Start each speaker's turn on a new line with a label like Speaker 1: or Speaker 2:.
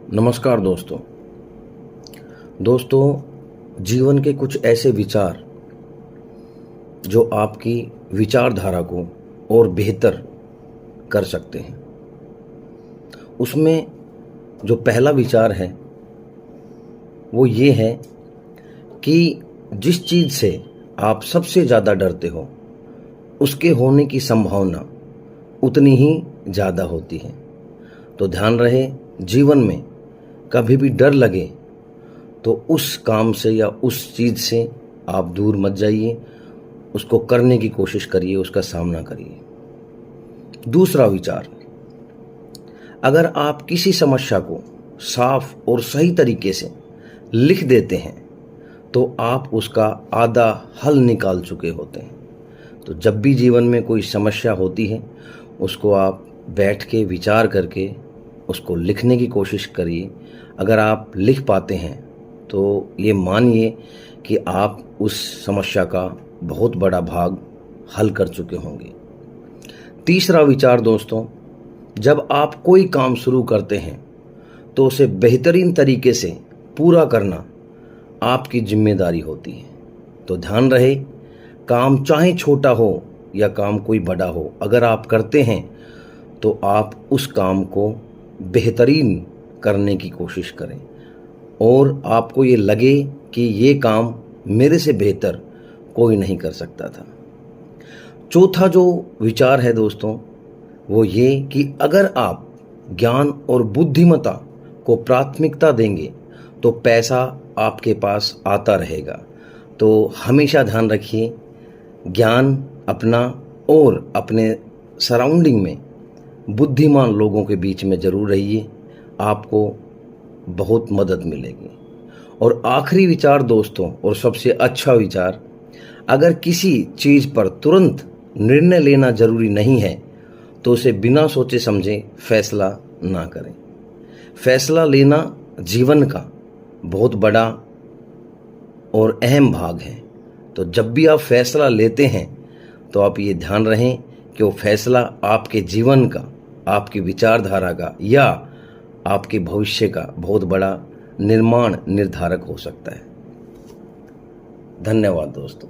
Speaker 1: नमस्कार दोस्तों, जीवन के कुछ ऐसे विचार जो आपकी विचारधारा को और बेहतर कर सकते हैं। उसमें जो पहला विचार है वो ये है कि जिस चीज़ से आप सबसे ज़्यादा डरते हो उसके होने की संभावना उतनी ही ज़्यादा होती है। तो ध्यान रहे, जीवन में कभी भी डर लगे तो उस काम से या उस चीज़ से आप दूर मत जाइए, उसको करने की कोशिश करिए, उसका सामना करिए। दूसरा विचार, अगर आप किसी समस्या को साफ और सही तरीके से लिख देते हैं तो आप उसका आधा हल निकाल चुके होते हैं। तो जब भी जीवन में कोई समस्या होती है उसको आप बैठ के विचार करके उसको लिखने की कोशिश करिए। अगर आप लिख पाते हैं तो ये मानिए कि आप उस समस्या का बहुत बड़ा भाग हल कर चुके होंगे। तीसरा विचार दोस्तों, जब आप कोई काम शुरू करते हैं तो उसे बेहतरीन तरीके से पूरा करना आपकी जिम्मेदारी होती है। तो ध्यान रहे, काम चाहे छोटा हो या काम कोई बड़ा हो, अगर आप करते हैं तो आप उस काम को बेहतरीन करने की कोशिश करें और आपको ये लगे कि ये काम मेरे से बेहतर कोई नहीं कर सकता था। चौथा जो विचार है दोस्तों वो ये कि अगर आप ज्ञान और बुद्धिमत्ता को प्राथमिकता देंगे तो पैसा आपके पास आता रहेगा। तो हमेशा ध्यान रखिए, ज्ञान अपना और अपने सराउंडिंग में बुद्धिमान लोगों के बीच में ज़रूर रहिए, आपको बहुत मदद मिलेगी। और आखिरी विचार दोस्तों और सबसे अच्छा विचार, अगर किसी चीज़ पर तुरंत निर्णय लेना ज़रूरी नहीं है तो उसे बिना सोचे समझे फैसला ना करें। फैसला लेना जीवन का बहुत बड़ा और अहम भाग है। तो जब भी आप फैसला लेते हैं तो आप ये ध्यान रहें कि वो फैसला आपके जीवन का, आपकी विचारधारा का या आपके भविष्य का बहुत बड़ा निर्माण निर्धारक हो सकता है। धन्यवाद दोस्तों।